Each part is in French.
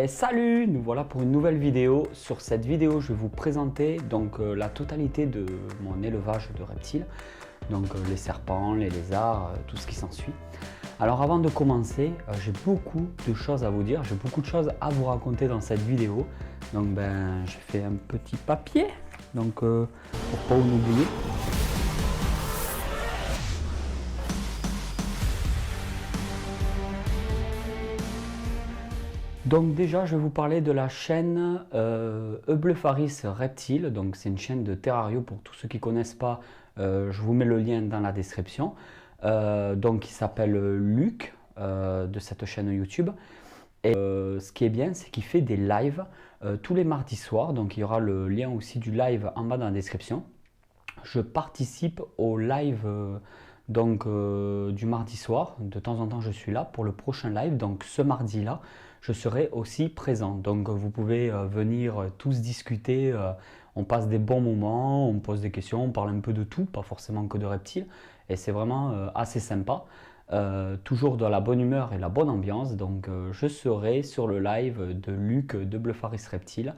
Salut, nous voilà pour une nouvelle vidéo. Sur cette vidéo, je vais vous présenter donc la totalité de mon élevage de reptiles, donc les serpents, les lézards, tout ce qui s'ensuit. Alors avant de commencer, j'ai beaucoup de choses à vous dire, j'ai beaucoup de choses à vous raconter dans cette vidéo. Donc j'ai fait un petit papier, donc pour pas vous oublier. Donc déjà, je vais vous parler de la chaîne Eublepharis Reptiles. Donc c'est une chaîne de terrario pour tous ceux qui ne connaissent pas. Je vous mets le lien dans la description. Donc il s'appelle Luc de cette chaîne YouTube. Et ce qui est bien, c'est qu'il fait des lives tous les mardis soirs. Donc il y aura le lien aussi du live en bas dans la description. Je participe au live du mardi soir. De temps en temps, je suis là pour le prochain live. Donc ce mardi-là, je serai aussi présent. Donc vous pouvez venir tous discuter. On passe des bons moments, on pose des questions, on parle un peu de tout, pas forcément que de reptiles. Et c'est vraiment assez sympa. Toujours dans la bonne humeur et la bonne ambiance. Donc je serai sur le live de Luc de Eublepharis Reptiles.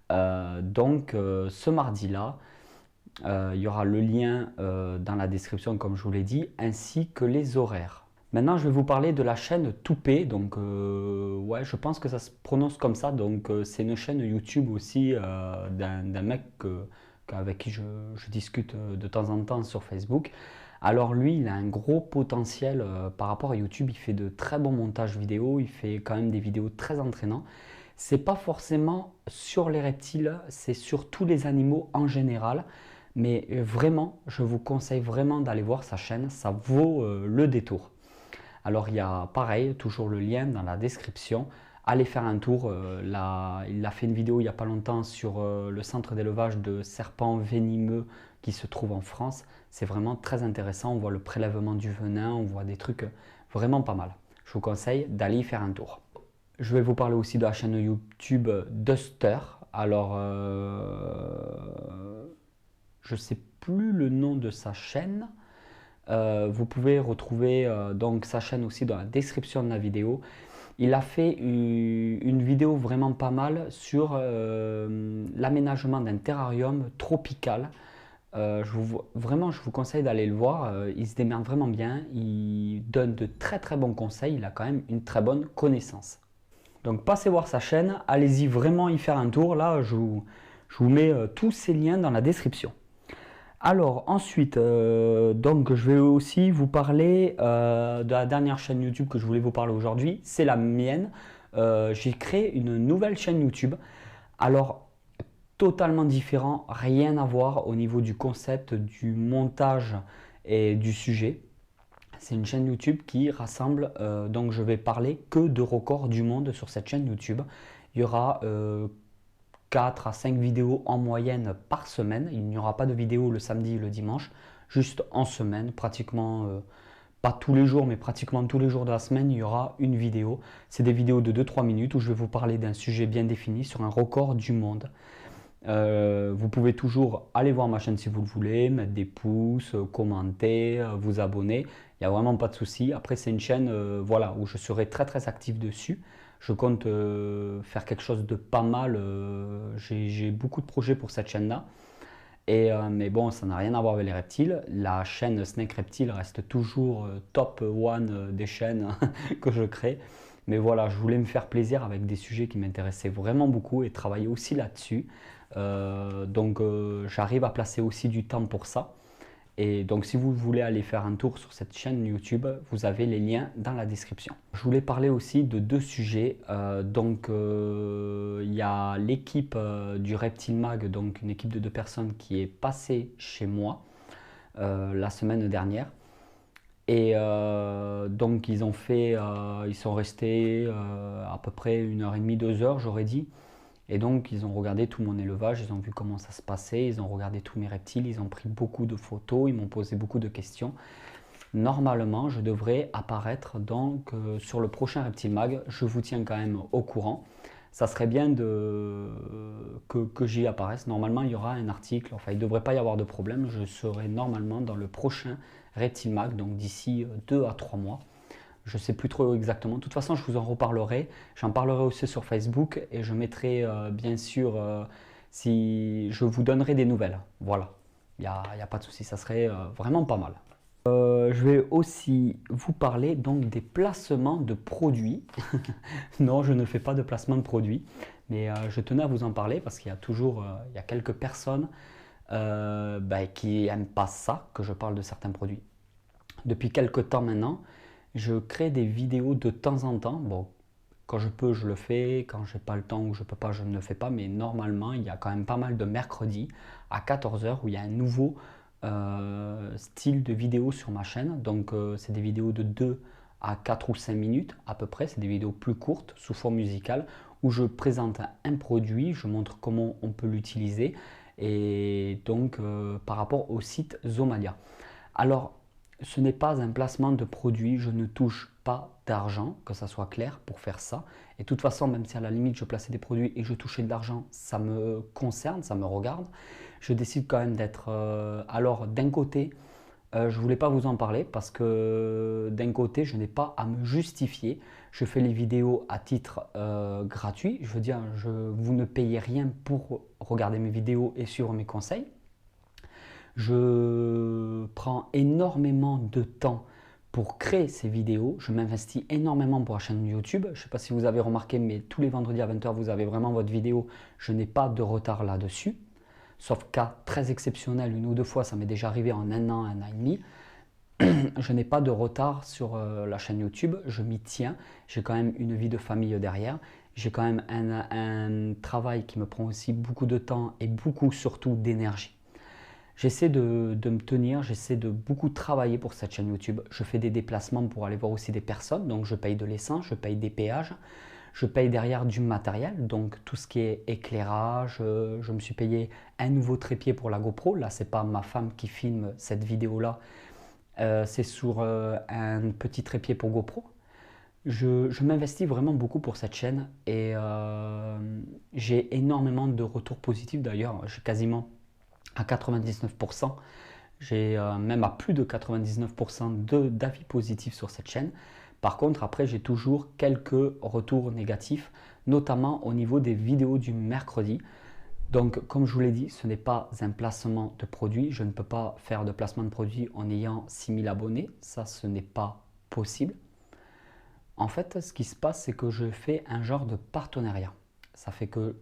Ce mardi-là. Il y aura le lien dans la description comme je vous l'ai dit, ainsi que les horaires. Maintenant je vais vous parler de la chaîne Toupé, donc ouais, je pense que ça se prononce comme ça, donc c'est une chaîne YouTube aussi d'un mec avec qui je discute de temps en temps sur Facebook. Alors lui, il a un gros potentiel par rapport à YouTube, il fait de très bons montages vidéo, il fait quand même des vidéos très entraînantes. C'est pas forcément sur les reptiles, c'est sur tous les animaux en général. Mais vraiment, je vous conseille vraiment d'aller voir sa chaîne, ça vaut le détour. Alors il y a pareil, toujours le lien dans la description. Allez faire un tour, il a fait une vidéo il n'y a pas longtemps sur le centre d'élevage de serpents venimeux qui se trouve en France. C'est vraiment très intéressant, on voit le prélèvement du venin, on voit des trucs vraiment pas mal. Je vous conseille d'aller y faire un tour. Je vais vous parler aussi de la chaîne YouTube Duster. Alors, je ne sais plus le nom de sa chaîne. Vous pouvez retrouver donc sa chaîne aussi dans la description de la vidéo. Il a fait une vidéo vraiment pas mal sur l'aménagement d'un terrarium tropical. Vraiment, je vous conseille d'aller le voir. Il se démerde vraiment bien. Il donne de très très bons conseils. Il a quand même une très bonne connaissance. Donc passez voir sa chaîne. Allez-y vraiment y faire un tour. Là, je vous mets tous ces liens dans la description. Alors ensuite, donc je vais aussi vous parler de la dernière chaîne YouTube que je voulais vous parler aujourd'hui, c'est la mienne. J'ai créé une nouvelle chaîne YouTube. Alors totalement différent, rien à voir au niveau du concept, du montage et du sujet. C'est une chaîne YouTube qui rassemble, donc je vais parler que de records du monde sur cette chaîne YouTube. Il y aura 4 à 5 vidéos en moyenne par semaine. Il n'y aura pas de vidéo le samedi et le dimanche, juste en semaine, pratiquement, pas tous les jours, mais pratiquement tous les jours de la semaine, il y aura une vidéo. C'est des vidéos de 2-3 minutes où je vais vous parler d'un sujet bien défini sur un record du monde. Vous pouvez toujours aller voir ma chaîne si vous le voulez, mettre des pouces, commenter, vous abonner. Il n'y a vraiment pas de souci. Après, c'est une chaîne voilà, où je serai très très actif dessus. Je compte faire quelque chose de pas mal. J'ai beaucoup de projets pour cette chaîne-là. Mais bon, ça n'a rien à voir avec les reptiles. La chaîne Snake Reptile reste toujours top one des chaînes que je crée. Mais voilà, je voulais me faire plaisir avec des sujets qui m'intéressaient vraiment beaucoup et travailler aussi là-dessus. J'arrive à placer aussi du temps pour ça. Et donc si vous voulez aller faire un tour sur cette chaîne YouTube, vous avez les liens dans la description. Je voulais parler aussi de 2 sujets. Il y a l'équipe du Reptile Mag, donc une équipe de 2 personnes qui est passée chez moi la semaine dernière. Et donc ils sont restés à peu près 1h30, 2 heures j'aurais dit. Et donc ils ont regardé tout mon élevage, ils ont vu comment ça se passait, ils ont regardé tous mes reptiles, ils ont pris beaucoup de photos, ils m'ont posé beaucoup de questions. Normalement, je devrais apparaître donc sur le prochain Reptile Mag, je vous tiens quand même au courant. Ça serait bien que j'y apparaisse. Normalement, il y aura un article, enfin il ne devrait pas y avoir de problème. Je serai normalement dans le prochain Reptile Mag, donc d'ici 2 à 3 mois. Je ne sais plus trop exactement. De toute façon, je vous en reparlerai. J'en parlerai aussi sur Facebook et je mettrai bien sûr si je vous donnerai des nouvelles. Voilà, il y a pas de souci, ça serait vraiment pas mal. Je vais aussi vous parler donc des placements de produits. Non, je ne fais pas de placement de produits, mais je tenais à vous en parler parce qu'il y a toujours il y a quelques personnes qui n'aiment pas ça, que je parle de certains produits. Depuis quelques temps maintenant, je crée des vidéos de temps en temps. Bon, quand je peux, je le fais. Quand j'ai pas le temps ou je peux pas, je ne le fais pas. Mais normalement, il y a quand même pas mal de mercredis à 14 h où il y a un nouveau style de vidéo sur ma chaîne. Donc, c'est des vidéos de 2 à 4 ou 5 minutes à peu près. C'est des vidéos plus courtes sous forme musicale où je présente un produit, je montre comment on peut l'utiliser et donc par rapport au site Zomalia. Alors, ce n'est pas un placement de produit, je ne touche pas d'argent, que ça soit clair pour faire ça. Et de toute façon, même si à la limite je plaçais des produits et je touchais de l'argent, ça me concerne, ça me regarde. Je décide quand même d'être... alors d'un côté, je ne voulais pas vous en parler parce que d'un côté, je n'ai pas à me justifier. Je fais les vidéos à titre gratuit. Je veux dire, vous ne payez rien pour regarder mes vidéos et suivre mes conseils. Je prends énormément de temps pour créer ces vidéos. Je m'investis énormément pour la chaîne YouTube. Je ne sais pas si vous avez remarqué, mais tous les vendredis à 20 h, vous avez vraiment votre vidéo. Je n'ai pas de retard là-dessus. Sauf cas très exceptionnel, une ou deux fois, ça m'est déjà arrivé en un an et demi. Je n'ai pas de retard sur la chaîne YouTube. Je m'y tiens. J'ai quand même une vie de famille derrière. J'ai quand même un travail qui me prend aussi beaucoup de temps et beaucoup surtout d'énergie. J'essaie de me tenir, j'essaie de beaucoup travailler pour cette chaîne YouTube. Je fais des déplacements pour aller voir aussi des personnes, donc je paye de l'essence, je paye des péages, je paye derrière du matériel, donc tout ce qui est éclairage. Je me suis payé un nouveau trépied pour la GoPro. Là, c'est pas ma femme qui filme cette vidéo-là, c'est sur un petit trépied pour GoPro. Je m'investis vraiment beaucoup pour cette chaîne et j'ai énormément de retours positifs d'ailleurs. J'ai quasiment à 99%, j'ai même à plus de 99% d'avis positifs sur cette chaîne. Par contre, après, j'ai toujours quelques retours négatifs, notamment au niveau des vidéos du mercredi. Donc, comme je vous l'ai dit, ce n'est pas un placement de produit. Je ne peux pas faire de placement de produit en ayant 6000 abonnés. Ça, ce n'est pas possible. En fait, ce qui se passe, c'est que je fais un genre de partenariat. Ça fait que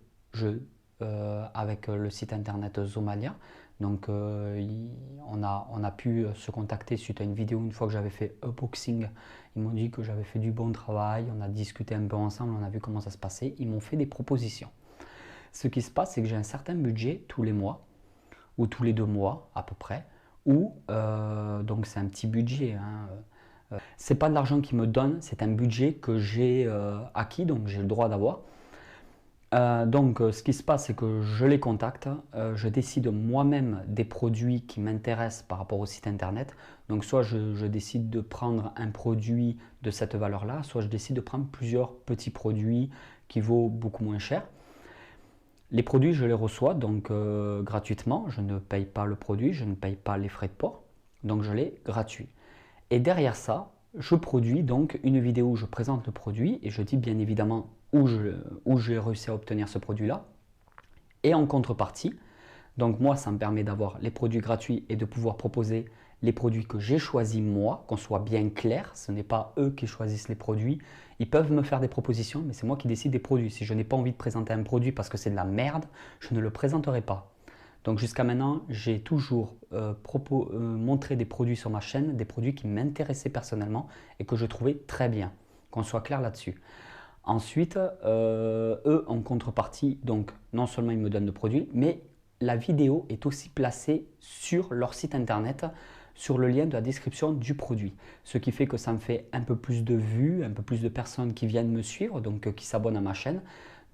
avec le site internet Zomalia, donc on a pu se contacter suite à une vidéo une fois que j'avais fait unboxing. Ils m'ont dit que j'avais fait du bon travail, on a discuté un peu ensemble, on a vu comment ça se passait. Ils m'ont fait des propositions. Ce qui se passe, c'est que j'ai un certain budget tous les mois, ou tous les 2 mois à peu près, donc c'est un petit budget, hein. C'est pas de l'argent qu'ils me donnent, c'est un budget que j'ai acquis, donc j'ai le droit d'avoir. Donc ce qui se passe, c'est que je les contacte, je décide moi-même des produits qui m'intéressent par rapport au site internet. Donc soit je décide de prendre un produit de cette valeur-là, soit je décide de prendre plusieurs petits produits qui vaut beaucoup moins cher. Les produits, je les reçois donc gratuitement, je ne paye pas le produit, je ne paye pas les frais de port, donc je l'ai gratuit. Et derrière ça, je produis donc une vidéo où je présente le produit et je dis bien évidemment où j'ai réussi à obtenir ce produit-là. Et en contrepartie, donc moi, ça me permet d'avoir les produits gratuits et de pouvoir proposer les produits que j'ai choisis moi, qu'on soit bien clair. Ce n'est pas eux qui choisissent les produits. Ils peuvent me faire des propositions, mais c'est moi qui décide des produits. Si je n'ai pas envie de présenter un produit parce que c'est de la merde, je ne le présenterai pas. Donc jusqu'à maintenant, j'ai toujours montré des produits sur ma chaîne, des produits qui m'intéressaient personnellement et que je trouvais très bien, qu'on soit clair là-dessus. Ensuite, eux, en contrepartie, donc non seulement ils me donnent le produit, mais la vidéo est aussi placée sur leur site internet, sur le lien de la description du produit. Ce qui fait que ça me fait un peu plus de vues, un peu plus de personnes qui viennent me suivre, donc qui s'abonnent à ma chaîne.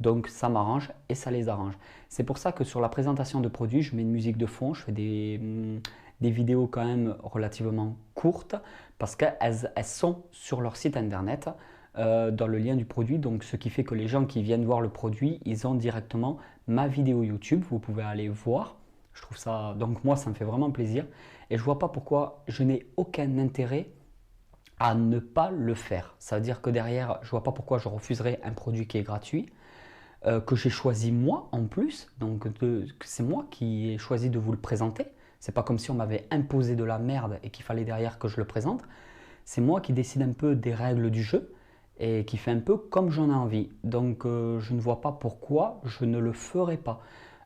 Donc ça m'arrange et ça les arrange. C'est pour ça que sur la présentation de produits, je mets une musique de fond, je fais des vidéos quand même relativement courtes parce qu'elles sont sur leur site internet. Dans le lien du produit, donc ce qui fait que les gens qui viennent voir le produit, ils ont directement ma vidéo YouTube, vous pouvez aller voir. Je trouve ça, donc moi ça me fait vraiment plaisir et je vois pas pourquoi je n'ai aucun intérêt à ne pas le faire. Ça veut dire que derrière, je ne vois pas pourquoi je refuserais un produit qui est gratuit, que j'ai choisi moi en plus, donc c'est moi qui ai choisi de vous le présenter. C'est pas comme si on m'avait imposé de la merde et qu'il fallait derrière que je le présente. C'est moi qui décide un peu des règles du jeu et qui fait un peu comme j'en ai envie. Donc je ne vois pas pourquoi je ne le ferai pas.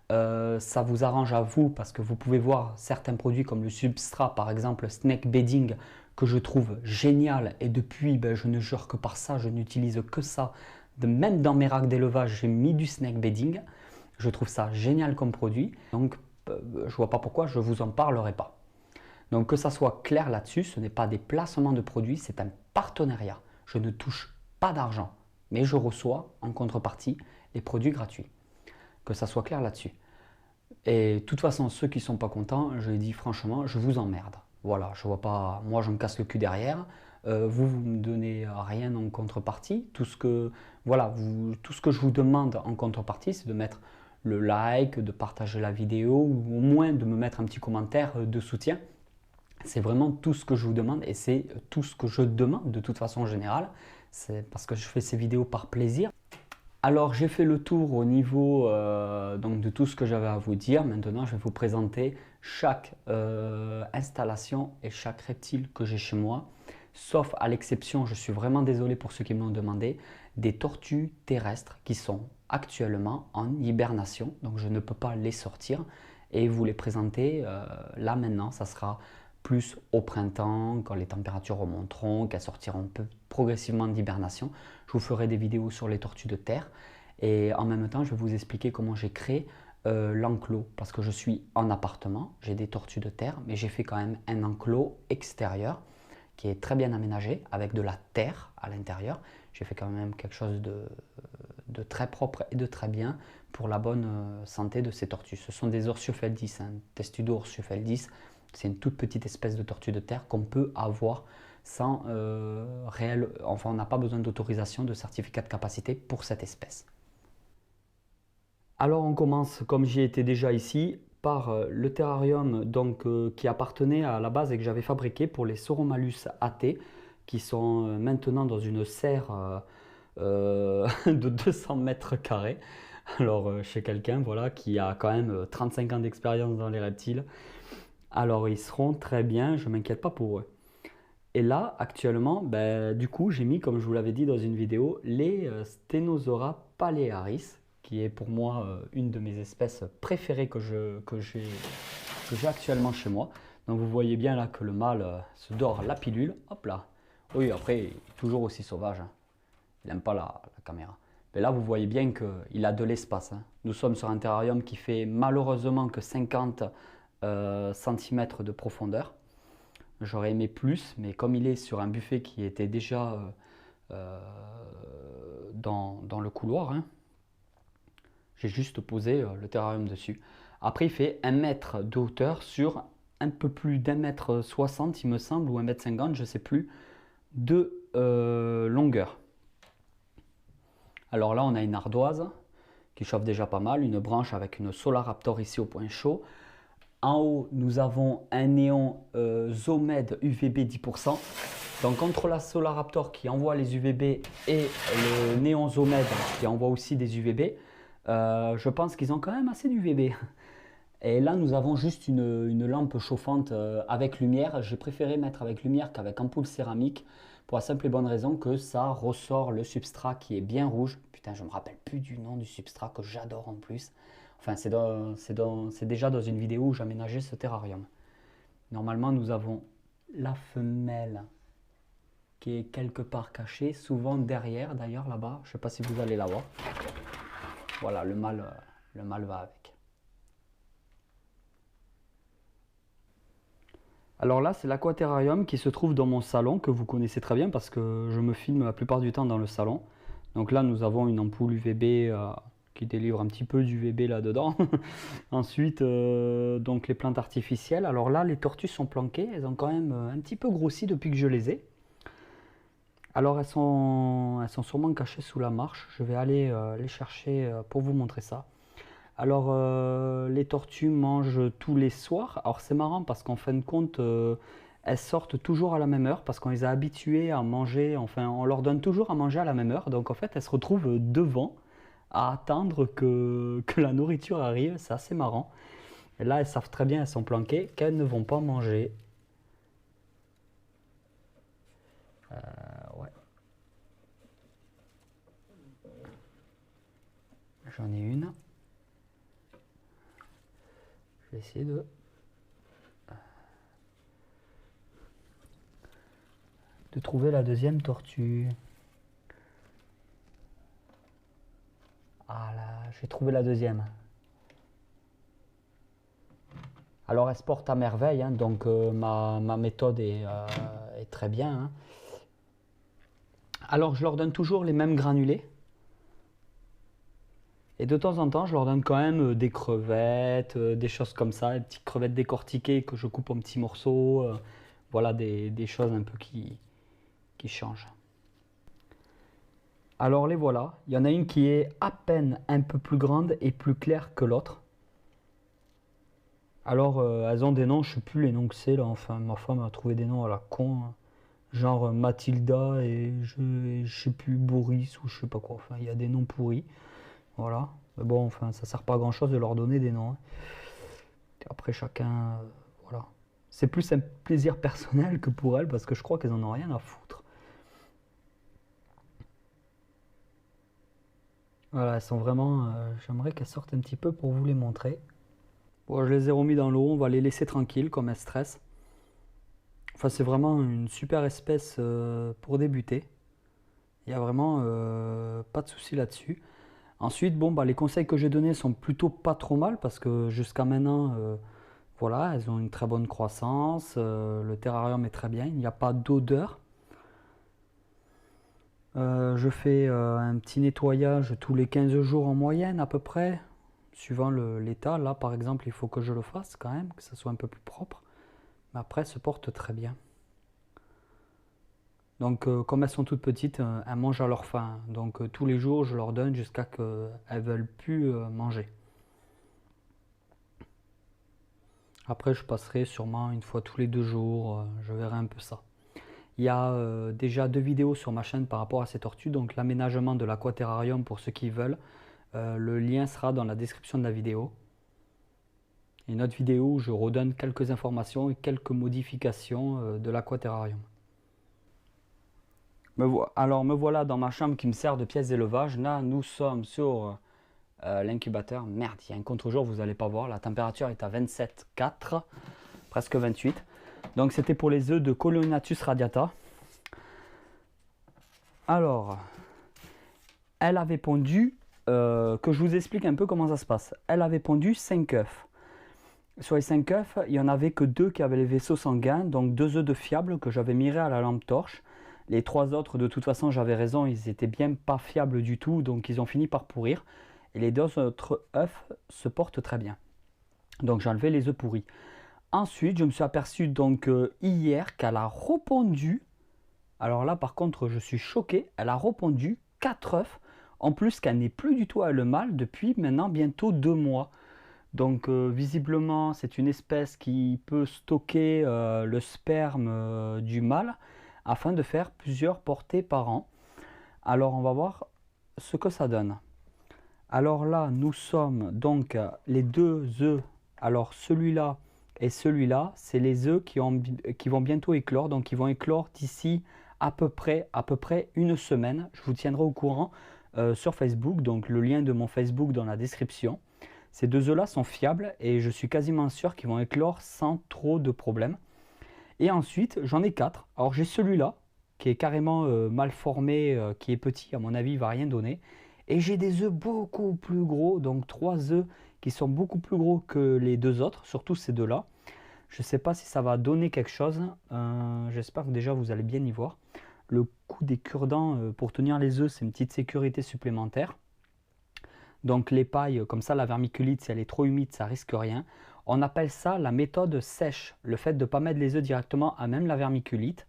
Ça vous arrange à vous parce que vous pouvez voir certains produits comme le substrat, par exemple snake bedding, que je trouve génial et depuis je ne jure que par ça, je n'utilise que ça. Même dans mes racks d'élevage, j'ai mis du snake bedding. Je trouve ça génial comme produit, donc je vois pas pourquoi je vous en parlerai pas. Donc que ça soit clair là-dessus, ce n'est pas des placements de produits, c'est un partenariat. Je ne touche pas d'argent, mais je reçois en contrepartie les produits gratuits. Que ça soit clair là-dessus. Et de toute façon, ceux qui ne sont pas contents, je dis franchement, je vous emmerde. Voilà, je vois pas, moi je me casse le cul derrière. Vous ne me donnez rien en contrepartie. Tout ce que je vous demande en contrepartie, c'est de mettre le like, de partager la vidéo ou au moins de me mettre un petit commentaire de soutien. C'est vraiment tout ce que je vous demande et c'est tout ce que je demande de toute façon en général. C'est parce que je fais ces vidéos par plaisir. Alors j'ai fait le tour au niveau donc de tout ce que j'avais à vous dire. Maintenant je vais vous présenter chaque installation et chaque reptile que j'ai chez moi. Sauf à l'exception, je suis vraiment désolé pour ceux qui me l'ont demandé, des tortues terrestres qui sont actuellement en hibernation. Donc je ne peux pas les sortir et vous les présenter là maintenant. Ça sera plus au printemps, quand les températures remonteront, qu'elles sortiront progressivement d'hibernation. Je vous ferai des vidéos sur les tortues de terre et en même temps, je vais vous expliquer comment j'ai créé l'enclos parce que je suis en appartement, j'ai des tortues de terre, mais j'ai fait quand même un enclos extérieur qui est très bien aménagé avec de la terre à l'intérieur. J'ai fait quand même quelque chose de très propre et de très bien pour la bonne santé de ces tortues. Ce sont des Orsiofeldis, Testudo Orsiofeldis. C'est une toute petite espèce de tortue de terre qu'on peut avoir sans réel... Enfin, on n'a pas besoin d'autorisation, de certificat de capacité pour cette espèce. Alors on commence, comme j'y étais déjà ici, par le terrarium qui appartenait à la base et que j'avais fabriqué pour les Soromalus AT, qui sont maintenant dans une serre de 200 mètres carrés. Alors chez quelqu'un voilà, qui a quand même 35 ans d'expérience dans les reptiles. Alors ils seront très bien, je ne m'inquiète pas pour eux. Et là, actuellement, du coup, j'ai mis, comme je vous l'avais dit dans une vidéo, les Stenosauria palearis, qui est pour moi une de mes espèces préférées que j'ai actuellement chez moi. Donc vous voyez bien là que le mâle se dort la pilule. Hop là. Oui, après, il est toujours aussi sauvage. Hein. Il n'aime pas la caméra. Mais là, vous voyez bien qu'il a de l'espace. Hein. Nous sommes sur un terrarium qui fait malheureusement que 50 cm de profondeur. J'aurais aimé plus, mais comme il est sur un buffet qui était déjà dans le couloir, hein, j'ai juste posé le terrarium dessus. Après, il fait 1 mètre de hauteur sur un peu plus d'1 mètre 60, il me semble, ou 1 mètre 50, je ne sais plus, de longueur. Alors là, on a une ardoise qui chauffe déjà pas mal, une branche avec une Solaraptor ici au point chaud. En haut, nous avons un néon Zomed UVB 10%. Donc entre la Solaraptor qui envoie les UVB et le néon Zomed qui envoie aussi des UVB, je pense qu'ils ont quand même assez d'UVB. Et là, nous avons juste une lampe chauffante avec lumière. J'ai préféré mettre avec lumière qu'avec ampoule céramique pour la simple et bonne raison que ça ressort le substrat qui est bien rouge. Putain, je ne me rappelle plus du nom du substrat que j'adore en plus. Enfin, c'est déjà dans une vidéo où j'aménageais ce terrarium. Normalement, nous avons la femelle qui est quelque part cachée, souvent derrière d'ailleurs là-bas. Je ne sais pas si vous allez la voir. Voilà, le mâle va avec. Alors là, c'est l'aquaterrarium qui se trouve dans mon salon, que vous connaissez très bien parce que je me filme la plupart du temps dans le salon. Donc là, nous avons une ampoule UVB qui délivre un petit peu d'UVB là-dedans. Ensuite, donc les plantes artificielles. Alors là, les tortues sont planquées. Elles ont quand même un petit peu grossi depuis que je les ai. Alors elles sont sûrement cachées sous la marche. Je vais aller les chercher pour vous montrer ça. Alors les tortues mangent tous les soirs. Alors c'est marrant parce qu'en fin de compte, elles sortent toujours à la même heure parce qu'on les a habituées à manger, enfin on leur donne toujours à manger à la même heure. Donc en fait elles se retrouvent devant à attendre que la nourriture arrive, c'est assez marrant. Et là elles savent très bien, elles sont planquées, qu'elles ne vont pas manger. Ouais. J'en ai une. Je vais essayer de trouver la deuxième tortue. Ah là, j'ai trouvé la deuxième. Alors elle se porte à merveille, hein, donc ma méthode est très bien. Hein. Alors je leur donne toujours les mêmes granulés. Et de temps en temps, je leur donne quand même des crevettes, des choses comme ça, des petites crevettes décortiquées que je coupe en petits morceaux. Voilà, des choses un peu qui changent. Alors les voilà. Il y en a une qui est à peine un peu plus grande et plus claire que l'autre. Alors elles ont des noms, je ne sais plus les noms que c'est là. Enfin, ma femme a trouvé des noms à la con. Hein. Genre Mathilda et je sais plus, Boris ou je sais pas quoi. Enfin, il y a des noms pourris. Voilà. Mais bon, enfin, ça sert pas à grand chose de leur donner des noms. Hein. Après, chacun. Voilà. C'est plus un plaisir personnel que pour elles parce que je crois qu'elles en ont rien à foutre. Voilà, elles sont vraiment. J'aimerais qu'elles sortent un petit peu pour vous les montrer. Bon, je les ai remis dans l'eau, on va les laisser tranquilles comme elles stressent. Enfin, c'est vraiment une super espèce pour débuter. Il n'y a vraiment pas de souci là-dessus. Ensuite, bon, bah, les conseils que j'ai donnés sont plutôt pas trop mal parce que jusqu'à maintenant, voilà, elles ont une très bonne croissance. Le terrarium est très bien, il n'y a pas d'odeur. Je fais un petit nettoyage tous les 15 jours en moyenne à peu près, suivant l'état. Là, par exemple, il faut que je le fasse quand même, que ça soit un peu plus propre. Mais après, elles se portent très bien. Donc, comme elles sont toutes petites, elles mangent à leur faim. Donc, tous les jours, je leur donne jusqu'à ce qu'elles ne veulent plus manger. Après, je passerai sûrement une fois tous les 2 jours. Je verrai un peu ça. Il y a déjà 2 vidéos sur ma chaîne par rapport à ces tortues. Donc, l'aménagement de l'aquaterrarium pour ceux qui veulent. Le lien sera dans la description de la vidéo. Et une autre vidéo où je redonne quelques informations et quelques modifications de l'aquaterrarium. Alors me voilà dans ma chambre qui me sert de pièce d'élevage. Là, nous sommes sur l'incubateur. Merde, il y a un contre-jour, vous n'allez pas voir. La température est à 27,4, presque 28. Donc c'était pour les œufs de Coloniatus radiata. Alors, elle avait pondu, que je vous explique un peu comment ça se passe. Elle avait pondu 5 œufs. Sur les 5 œufs, il n'y en avait que 2 qui avaient les vaisseaux sanguins, donc 2 œufs de fiable que j'avais mirés à la lampe torche. Les 3 autres, de toute façon, j'avais raison, ils étaient bien pas fiables du tout, donc ils ont fini par pourrir. Et les 2 autres œufs se portent très bien. Donc j'ai enlevé les œufs pourris. Ensuite, je me suis aperçu donc hier qu'elle a repondu. Alors là, par contre, je suis choqué. Elle a repondu 4 œufs. En plus qu'elle n'est plus du tout à le mâle depuis maintenant bientôt 2 mois. Donc visiblement, c'est une espèce qui peut stocker le sperme du mâle afin de faire plusieurs portées par an. Alors on va voir ce que ça donne. Alors là, nous sommes donc les 2 œufs. Alors celui-là et celui-là, c'est les œufs qui vont bientôt éclore. Donc ils vont éclore d'ici à peu près 1 semaine. Je vous tiendrai au courant sur Facebook. Donc le lien de mon Facebook dans la description. Ces 2 œufs-là sont fiables et je suis quasiment sûr qu'ils vont éclore sans trop de problèmes. Et ensuite, j'en ai 4. Alors j'ai celui-là, qui est carrément mal formé, qui est petit, à mon avis, il ne va rien donner. Et j'ai des œufs beaucoup plus gros, donc 3 œufs qui sont beaucoup plus gros que les 2 autres, surtout ces 2-là. Je ne sais pas si ça va donner quelque chose. J'espère que déjà vous allez bien y voir. Le coup des cure-dents pour tenir les œufs, c'est une petite sécurité supplémentaire. Donc les pailles, comme ça la vermiculite, si elle est trop humide, ça risque rien. On appelle ça la méthode sèche, le fait de ne pas mettre les œufs directement à même la vermiculite.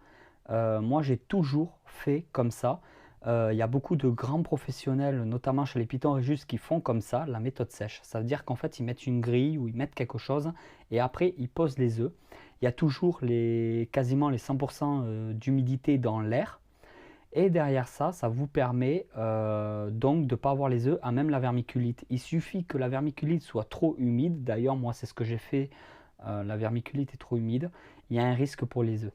Moi j'ai toujours fait comme ça. Il y a beaucoup de grands professionnels, notamment chez les Python Régis, qui font comme ça, la méthode sèche. Ça veut dire qu'en fait ils mettent une grille ou ils mettent quelque chose et après ils posent les œufs. il y a toujours quasiment les 100% d'humidité dans l'air. Et derrière ça, ça vous permet donc de ne pas avoir les œufs à même la vermiculite. Il suffit que la vermiculite soit trop humide. D'ailleurs, moi, c'est ce que j'ai fait. La vermiculite est trop humide. Il y a un risque pour les œufs.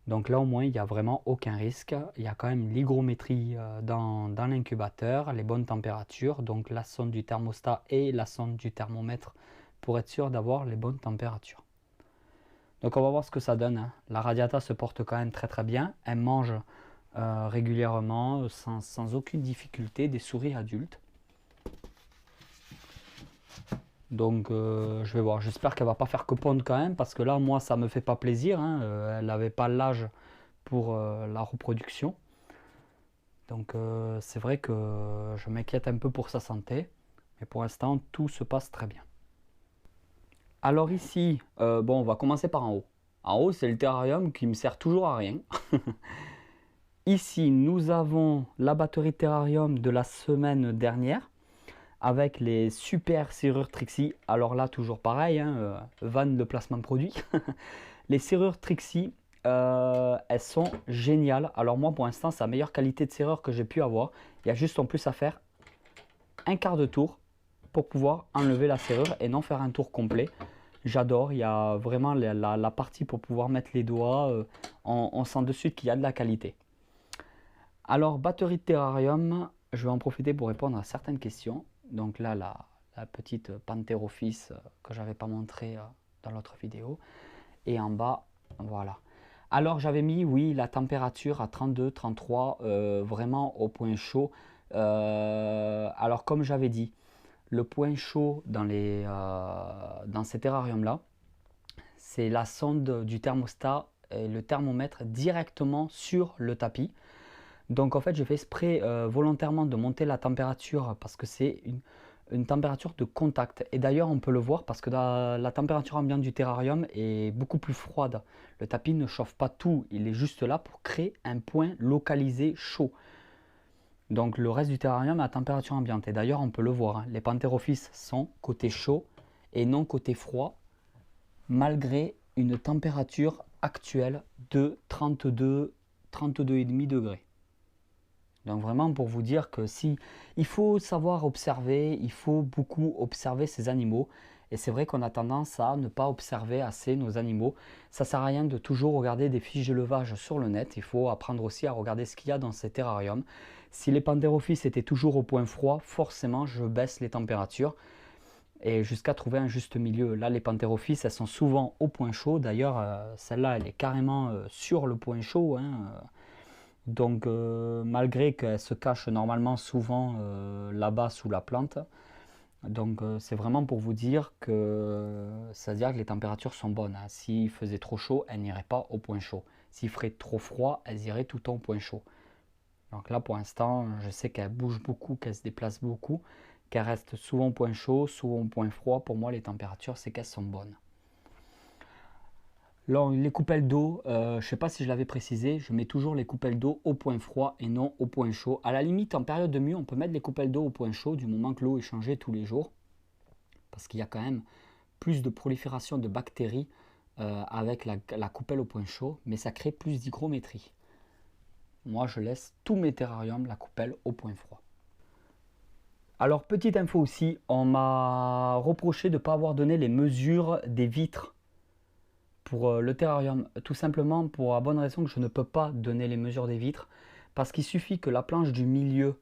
Donc là, au moins, il n'y a vraiment aucun risque. Il y a quand même l'hygrométrie dans l'incubateur, les bonnes températures. Donc la sonde du thermostat et la sonde du thermomètre pour être sûr d'avoir les bonnes températures. Donc on va voir ce que ça donne, hein. La Radiata se porte quand même très très bien. Elle mange régulièrement, sans aucune difficulté, des souris adultes. Donc je vais voir, j'espère qu'elle va pas faire que pondre quand même, parce que là moi ça me fait pas plaisir, hein. Elle n'avait pas l'âge pour la reproduction. Donc c'est vrai que je m'inquiète un peu pour sa santé, mais pour l'instant tout se passe très bien. Alors ici, bon, on va commencer par en haut. En haut, c'est le terrarium qui me sert toujours à rien. Ici, nous avons la batterie terrarium de la semaine dernière avec les super serrures Trixie. Alors là, toujours pareil, hein, vanne de placement de produit. Les serrures Trixie, elles sont géniales. Alors moi, pour l'instant, c'est la meilleure qualité de serrure que j'ai pu avoir. Il y a juste en plus à faire un quart de tour pour pouvoir enlever la serrure et non faire un tour complet. J'adore, il y a vraiment la partie pour pouvoir mettre les doigts, on sent de suite qu'il y a de la qualité. Alors, batterie de terrarium, je vais en profiter pour répondre à certaines questions. Donc là, la petite Pantherophis que j'avais pas montré dans l'autre vidéo. Et en bas, voilà. Alors, j'avais mis, oui, la température à 32, 33, vraiment au point chaud. Alors, comme j'avais dit, le point chaud dans ces terrariums-là, c'est la sonde du thermostat et le thermomètre directement sur le tapis. Donc en fait, j'ai fait exprès volontairement de monter la température parce que c'est une température de contact. Et d'ailleurs, on peut le voir parce que la température ambiante du terrarium est beaucoup plus froide. Le tapis ne chauffe pas tout, il est juste là pour créer un point localisé chaud. Donc le reste du terrarium est à température ambiante. Et d'ailleurs, on peut le voir, hein, les Pantherophis sont côté chaud et non côté froid, malgré une température actuelle de 32,5 degrés. Donc vraiment pour vous dire que si il faut savoir observer, il faut beaucoup observer ces animaux. Et c'est vrai qu'on a tendance à ne pas observer assez nos animaux. Ça ne sert à rien de toujours regarder des fiches d'élevage sur le net. Il faut apprendre aussi à regarder ce qu'il y a dans ces terrariums. Si les Pantherophis étaient toujours au point froid, forcément je baisse les températures. Et jusqu'à trouver un juste milieu. Là les Pantherophis, elles sont souvent au point chaud. D'ailleurs celle-là elle est carrément sur le point chaud, hein. Donc malgré qu'elle se cache normalement souvent là-bas sous la plante, donc c'est vraiment pour vous dire que c'est-à-dire que les températures sont bonnes, hein. S'il faisait trop chaud, elles n'iraient pas au point chaud. S'il ferait trop froid, elles iraient tout le temps au point chaud. Donc là pour l'instant, je sais qu'elles bougent beaucoup, qu'elles se déplacent beaucoup, qu'elles restent souvent au point chaud, souvent au point froid. Pour moi les températures, c'est qu'elles sont bonnes. Alors, les coupelles d'eau, je ne sais pas si je l'avais précisé, je mets toujours les coupelles d'eau au point froid et non au point chaud. À la limite, en période de mue, on peut mettre les coupelles d'eau au point chaud du moment que l'eau est changée tous les jours. Parce qu'il y a quand même plus de prolifération de bactéries avec la coupelle au point chaud, mais ça crée plus d'hygrométrie. Moi, je laisse tous mes terrariums la coupelle au point froid. Alors, petite info aussi, on m'a reproché de ne pas avoir donné les mesures des vitres pour le terrarium, tout simplement pour la bonne raison que je ne peux pas donner les mesures des vitres, parce qu'il suffit que la planche du milieu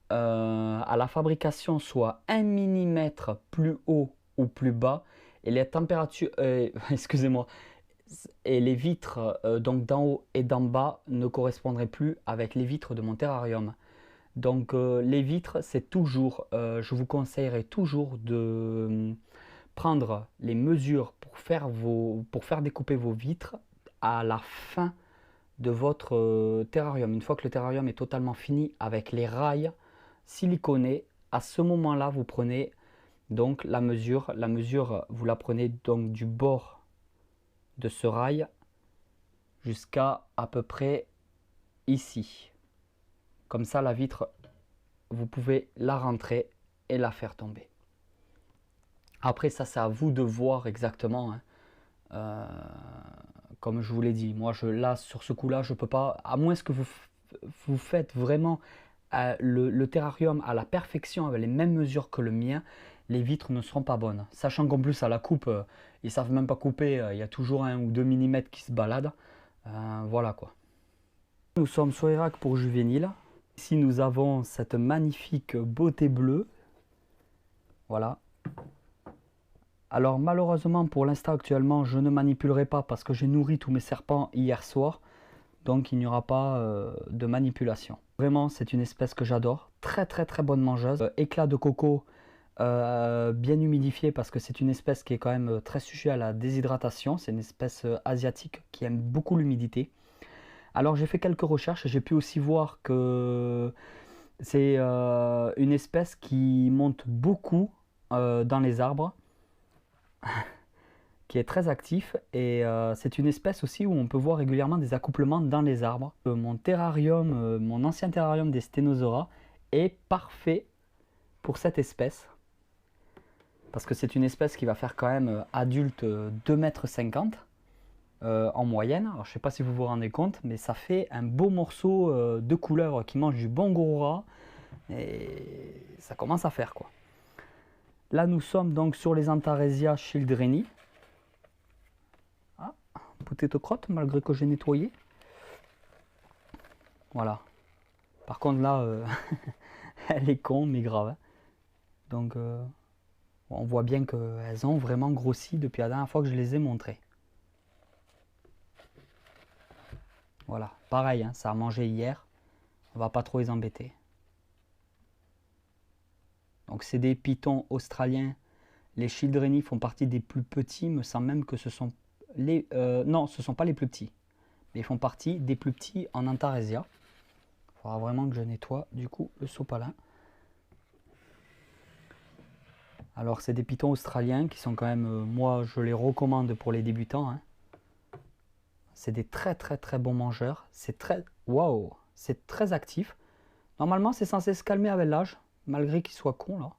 à la fabrication soit 1 mm plus haut ou plus bas, et les températures, excusez-moi, et les vitres donc d'en haut et d'en bas ne correspondraient plus avec les vitres de mon terrarium. Donc les vitres, c'est toujours, je vous conseillerais toujours de prendre les mesures pour faire découper vos vitres à la fin de votre terrarium. Une fois que le terrarium est totalement fini avec les rails siliconés, à ce moment-là, vous prenez donc la mesure. La mesure, vous la prenez donc du bord de ce rail jusqu'à à peu près ici. Comme ça, la vitre, vous pouvez la rentrer et la faire tomber. Après ça, c'est à vous de voir exactement, hein. Comme je vous l'ai dit, moi là sur ce coup-là, je peux pas, à moins que vous faites vraiment le terrarium à la perfection avec les mêmes mesures que le mien, les vitres ne seront pas bonnes. Sachant qu'en plus à la coupe, ils savent même pas couper, il y a toujours 1 ou 2 mm qui se baladent. Voilà quoi. Nous sommes sur Irak pour juvénile. Ici nous avons cette magnifique beauté bleue. Voilà. Alors malheureusement pour l'instant actuellement je ne manipulerai pas parce que j'ai nourri tous mes serpents hier soir. Donc il n'y aura pas de manipulation. Vraiment c'est une espèce que j'adore. Très très très bonne mangeuse. Éclat de coco bien humidifié parce que c'est une espèce qui est quand même très sujet à la déshydratation. C'est une espèce asiatique qui aime beaucoup l'humidité. Alors j'ai fait quelques recherches et j'ai pu aussi voir que c'est une espèce qui monte beaucoup dans les arbres, qui est très actif et c'est une espèce aussi où on peut voir régulièrement des accouplements dans les arbres. Mon terrarium, mon ancien terrarium des Stenosauras est parfait pour cette espèce parce que c'est une espèce qui va faire quand même adulte 2,50 m en moyenne. Alors, je ne sais pas si vous vous rendez compte, mais ça fait un beau morceau de couleuvre qui mange du bon gros rat et ça commence à faire quoi. Là nous sommes donc sur les Antaresia childreni. Ah, potato crotte malgré que j'ai nettoyé. Voilà. Par contre là, elle est con mais grave. Hein. Donc on voit bien qu'elles ont vraiment grossi depuis la dernière fois que je les ai montrées. Voilà, pareil, hein, ça a mangé hier. On va pas trop les embêter. Donc c'est des pitons australiens. Les childreni font partie des plus petits. Il me semble même que ce sont les... non, ce ne sont pas les plus petits. Mais ils font partie des plus petits en Antaresia. Il faudra vraiment que je nettoie du coup le sopalin. Alors c'est des pitons australiens qui sont quand même... moi je les recommande pour les débutants. Hein. C'est des très très très bons mangeurs. C'est très... Waouh, c'est très actif. Normalement c'est censé se calmer avec l'âge. Malgré qu'il soit con là.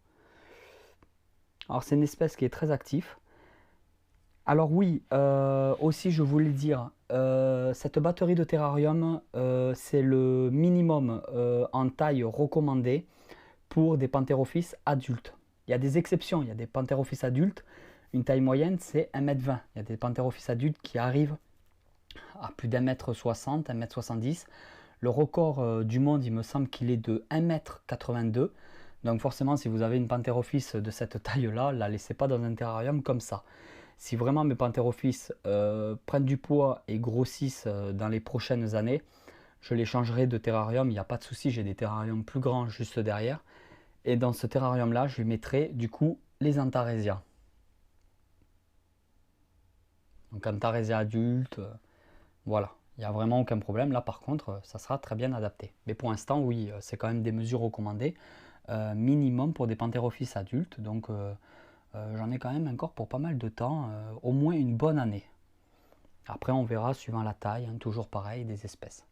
Alors c'est une espèce qui est très active. Alors oui, aussi je voulais dire, cette batterie de terrarium, c'est le minimum en taille recommandée pour des Pantherophis adultes. Il y a des exceptions, il y a des Pantherophis adultes, une taille moyenne c'est 1,20 m. Il y a des Pantherophis adultes qui arrivent à plus d'1,60 m, 1,70 m. Le record du monde, il me semble qu'il est de 1,82 m. Donc forcément, si vous avez une Pantherophis de cette taille-là, la laissez pas dans un terrarium comme ça. Si vraiment mes Pantherophis prennent du poids et grossissent dans les prochaines années, je les changerai de terrarium, il n'y a pas de souci, j'ai des terrariums plus grands juste derrière. Et dans ce terrarium-là, je mettrai du coup les Antaresia. Donc Antaresia adulte, voilà. Il n'y a vraiment aucun problème. Là, par contre, ça sera très bien adapté. Mais pour l'instant, oui, c'est quand même des mesures recommandées. Minimum pour des Pantherophis adultes. Donc, j'en ai quand même encore pour pas mal de temps. Au moins une bonne année. Après, on verra suivant la taille. Hein, toujours pareil, des espèces.